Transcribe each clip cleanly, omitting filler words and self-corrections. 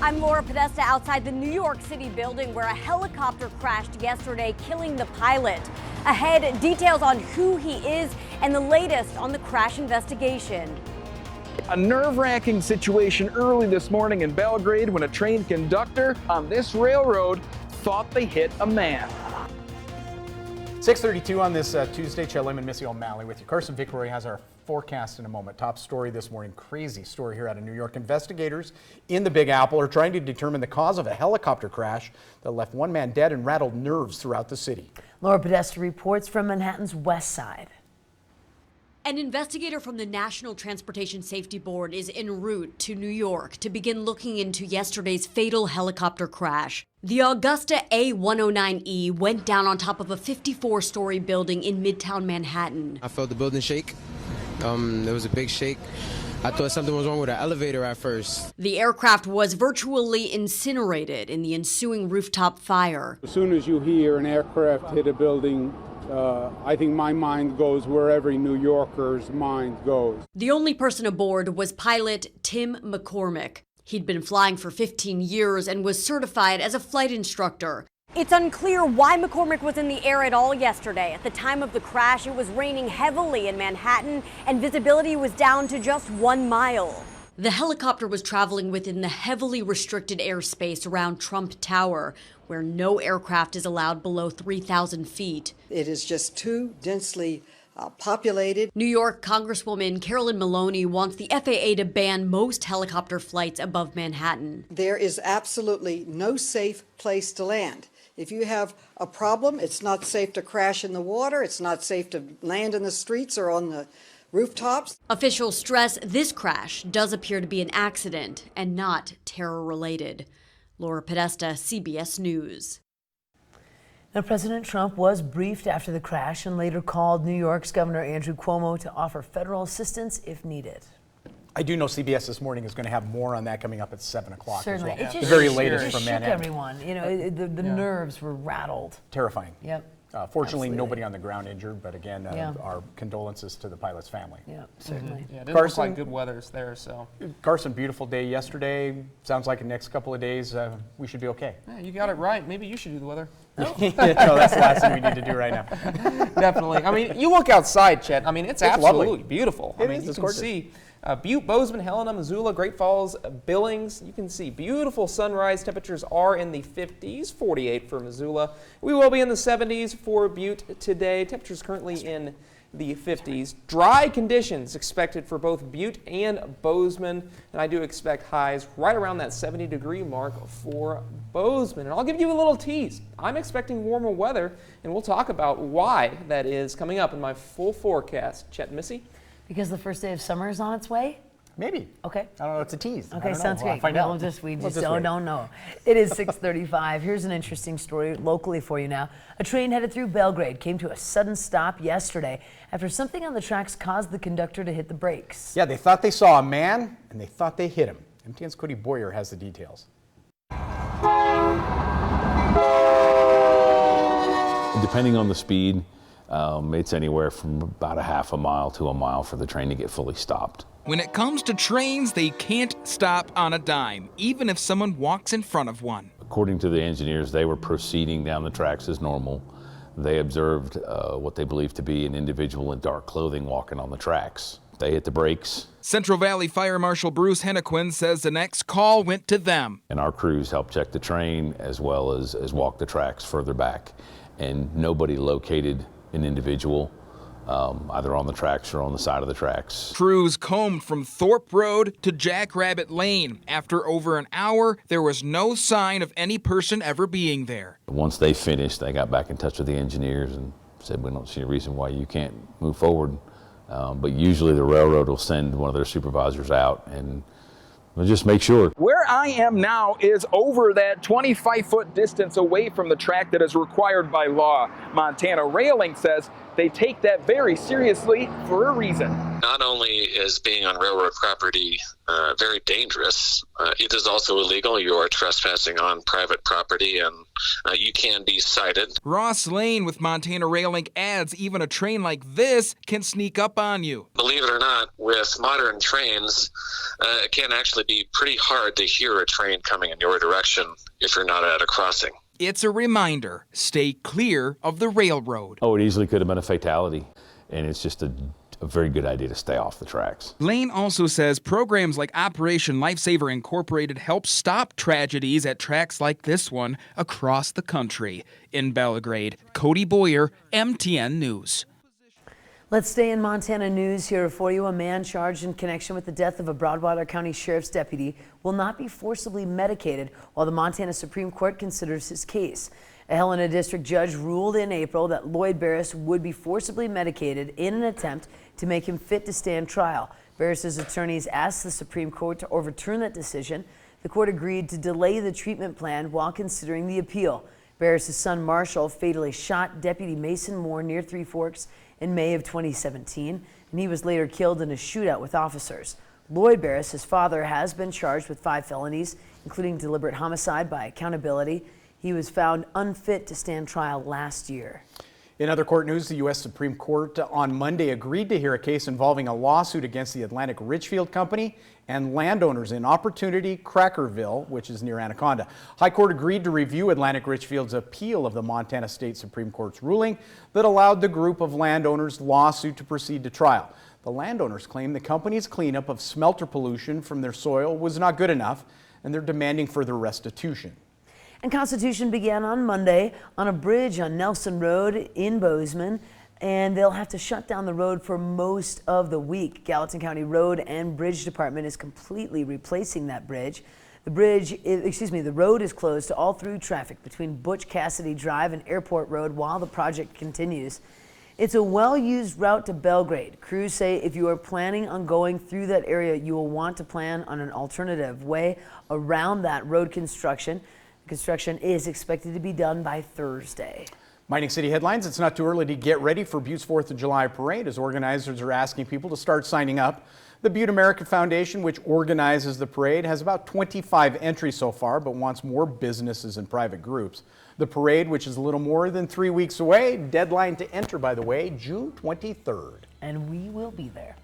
I'm Laura Podesta outside the New York City building where a helicopter crashed yesterday, killing the pilot. Ahead, details on who he is and the latest on the crash investigation. A nerve-wracking situation early this morning in Belgrade when a train conductor on this railroad thought they hit a man. 6:32 on this Tuesday. Chet Lim and Missy O'Malley with you. Carson Vickroy has our forecast in a moment. Top story this morning, crazy story here out of New York. Investigators in the Big Apple are trying to determine the cause of a helicopter crash that left one man dead and rattled nerves throughout the city. Laura Podesta reports from Manhattan's West Side. An investigator from the National Transportation Safety Board is en route to New York to begin looking into yesterday's fatal helicopter crash. The Augusta A109E went down on top of a 54-story building in Midtown Manhattan. I felt the building shake. There was a big shake. I thought something was wrong with the elevator at first. The aircraft was virtually incinerated in the ensuing rooftop fire. As soon as you hear an aircraft hit a building, I think my mind goes where every New Yorker's mind goes. The only person aboard was pilot Tim McCormick. He'd been flying for 15 years and was certified as a flight instructor. It's unclear why McCormick was in the air at all yesterday. At the time of the crash, it was raining heavily in Manhattan and visibility was down to just 1 mile. The helicopter was traveling within the heavily restricted airspace around Trump Tower, where no aircraft is allowed below 3,000 feet. It is just too densely populated. New York Congresswoman Carolyn Maloney wants the FAA to ban most helicopter flights above Manhattan. There is absolutely no safe place to land. If you have a problem, it's not safe to crash in the water, it's not safe to land in the streets or on the rooftops. Officials stress this crash does appear to be an accident and not terror-related. Laura Podesta, CBS News. Now, President Trump was briefed after the crash and later called New York's Governor Andrew Cuomo to offer federal assistance if needed. I do know CBS this morning is going to have more on that coming up at 7 o'clock as Certainly. well. It just The very shook- latest it from shook Manhattan. everyone. You know, the nerves were rattled. Terrifying. Yep. Fortunately, Absolutely. nobody on the ground injured, but again, Yeah. our condolences to the pilot's family. Yeah, certainly. Yeah, it didn't Carson? look like good weather's there, so. Carson, beautiful day yesterday. Sounds like the next couple of days we should be okay. Yeah, you got it right. Maybe you should do the weather. No, that's the last thing we need to do right now. Definitely. I mean, you look outside, Chet. I mean, it's absolutely lovely. beautiful. It I mean, is. you It's can gorgeous. see Butte, Bozeman, Helena, Missoula, Great Falls, Billings. You can see beautiful sunrise. Temperatures are in the 50s, 48 for Missoula. We will be in the 70s for Butte today. Temperatures currently in the 50s. Dry conditions expected for both Butte and Bozeman, and I do expect highs right around that 70-degree mark for Bozeman. And I'll give you a little tease. I'm expecting warmer weather, and we'll talk about why that is coming up in my full forecast. Chet and Missy? Because the first day of summer is on its way? Maybe. Okay. I don't know. It's a tease. I Okay, don't know. sounds We'll great. find out. We just wait. don't know. It is 6:35. Here's an interesting story locally for you now. A train headed through Belgrade came to a sudden stop yesterday after something on the tracks caused the conductor to hit the brakes. Yeah, they thought they saw a man, and they thought they hit him. MTN's Cody Boyer has the details. Depending on the speed, it's anywhere from about a half a mile to a mile for the train to get fully stopped. When it comes to trains, they can't stop on a dime, even if someone walks in front of one. According to the engineers, they were proceeding down the tracks as normal. They observed what they believed to be an individual in dark clothing walking on the tracks. They hit the brakes. Central Valley Fire Marshal Bruce Hennequin says the next call went to them. And our crews helped check the train as well as walk the tracks further back. And nobody located an individual either on the tracks or on the side of the tracks. Crews combed from Thorpe Road to Jackrabbit Lane. After over an hour, there was no sign of any person ever being there. Once they finished, they got back in touch with the engineers and said, we don't see a reason why you can't move forward. But usually the railroad will send one of their supervisors out and we'll just make sure. Where I am now is over that 25-foot distance away from the track that is required by law. Montana Railing says they take that very seriously for a reason. Not only is being on railroad property very dangerous, it is also illegal. You are trespassing on private property, and you can be cited. Ross Lane with Montana Rail Link adds even a train like this can sneak up on you. Believe it or not, with modern trains, it can actually be pretty hard to hear a train coming in your direction if you're not at a crossing. It's a reminder, stay clear of the railroad. Oh, it easily could have been a fatality, and it's just a very good idea to stay off the tracks. Lane also says programs like Operation Lifesaver Incorporated help stop tragedies at tracks like this one across the country. In Belgrade, Cody Boyer, MTN News. Let's stay in Montana news here for you. A man charged in connection with the death of a Broadwater County Sheriff's deputy will not be forcibly medicated while the Montana Supreme Court considers his case. A Helena District judge ruled in April that Lloyd Barris would be forcibly medicated in an attempt to make him fit to stand trial. Barris's attorneys asked the Supreme Court to overturn that decision. The court agreed to delay the treatment plan while considering the appeal. Barris's son Marshall fatally shot Deputy Mason Moore near Three Forks in May of 2017, and he was later killed in a shootout with officers. Lloyd Barris, his father, has been charged with 5 felonies, including deliberate homicide by accountability. He was found unfit to stand trial last year. In other court news, the U.S. Supreme Court on Monday agreed to hear a case involving a lawsuit against the Atlantic Richfield Company and landowners in Opportunity, Crackerville, which is near Anaconda. High Court agreed to review Atlantic Richfield's appeal of the Montana State Supreme Court's ruling that allowed the group of landowners' lawsuit to proceed to trial. The landowners claim the company's cleanup of smelter pollution from their soil was not good enough, and they're demanding further restitution. And Constitution began on Monday on a bridge on Nelson Road in Bozeman, and they'll have to shut down the road for most of the week. Gallatin County Road and Bridge Department is completely replacing that bridge. The road is closed to all through traffic between Butch Cassidy Drive and Airport Road while the project continues. It's a well-used route to Belgrade. Crews say if you are planning on going through that area, you will want to plan on an alternative way around that road construction. Construction is expected to be done by Thursday. Mining City headlines. It's not too early to get ready for Butte's 4th of July parade as organizers are asking people to start signing up. The Butte American Foundation, which organizes the parade, has about 25 entries so far, but wants more businesses and private groups. The parade, which is a little more than 3 weeks away, deadline to enter, by the way, June 23rd. And we will be there.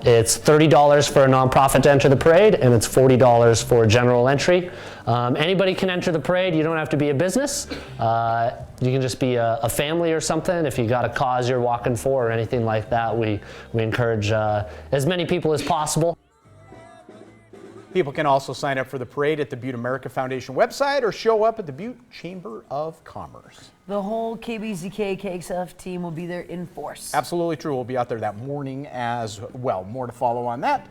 It's $30 for a nonprofit to enter the parade, and it's $40 for general entry. Anybody can enter the parade. You don't have to be a business. You can just be a family or something. If you got a cause you're walking for or anything like that, we encourage as many people as possible. People can also sign up for the parade at the Butte American Foundation website or show up at the Butte Chamber of Commerce. The whole KBZK KXF team will be there in force. Absolutely true. We'll be out there that morning as well. More to follow on that.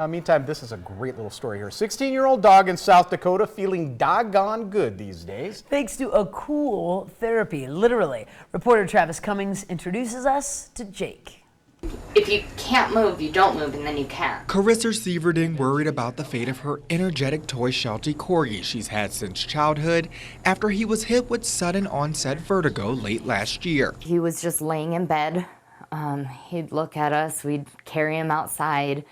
Meantime, this is a great little story here. 16-year-old dog in South Dakota feeling doggone good these days. Thanks to a cool therapy, literally. Reporter Travis Cummings introduces us to Jake. If you can't move, you don't move, and then you can't. Carissa Sieverding worried about the fate of her energetic toy Sheltie Corgi she's had since childhood after he was hit with sudden onset vertigo late last year. He was just laying in bed. He'd look at us, we'd carry him outside,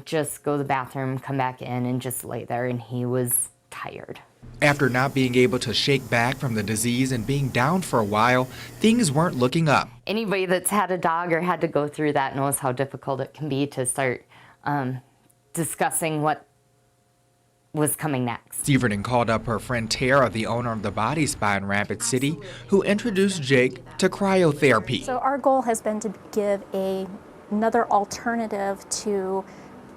just go to the bathroom, come back in, and just lay there, and he was tired. After not being able to shake back from the disease and being down for a while, things weren't looking up. Anybody that's had a dog or had to go through that knows how difficult it can be to start discussing what was coming next. Sieverding called up her friend Tara, the owner of the Body Spa in Rapid City, who introduced Jake to cryotherapy. So our goal has been to give another alternative to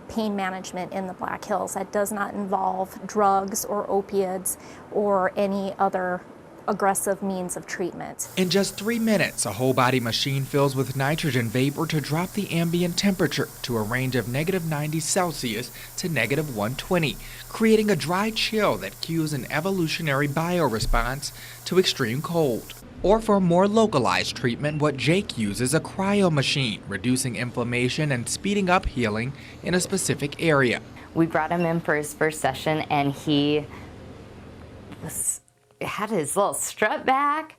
pain management in the Black Hills that does not involve drugs or opiates or any other aggressive means of treatment. In just 3 minutes, a whole body machine fills with nitrogen vapor to drop the ambient temperature to a range of -90 Celsius to -120, creating a dry chill that cues an evolutionary bioresponse to extreme cold. Or for more localized treatment, what Jake uses a cryo machine, reducing inflammation and speeding up healing in a specific area. We brought him in for his first session, and he had his little strut back.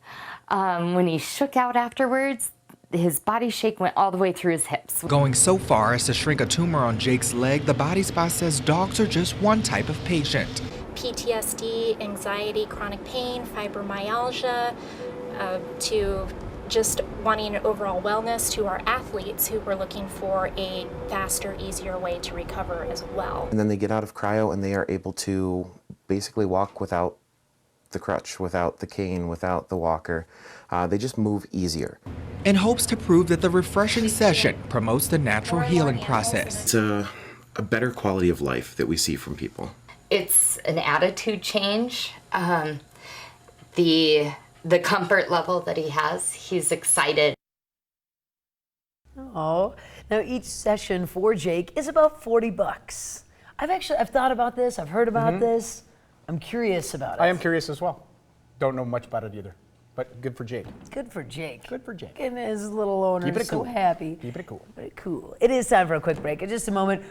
When he shook out afterwards, his body shake went all the way through his hips. Going so far as to shrink a tumor on Jake's leg, the Body Spa says dogs are just one type of patient. PTSD, anxiety, chronic pain, fibromyalgia, to just wanting an overall wellness, to our athletes who were looking for a faster, easier way to recover as well. And then they get out of cryo and they are able to basically walk without the crutch, without the cane, without the walker. They just move easier. In hopes to prove that the refreshing session promotes the natural healing process. It's a better quality of life that we see from people. It's an attitude change. The comfort level that he has, he's excited. Oh, now each session for Jake is about $40. I've thought about this. I've heard about this. I'm curious about it. I am curious as well. Don't know much about it either, but good for Jake. It's good for Jake. Good for Jake. And his little owner Keep it is so cool. happy. Keep it cool. Keep it cool. It is time for a quick break. In just a moment,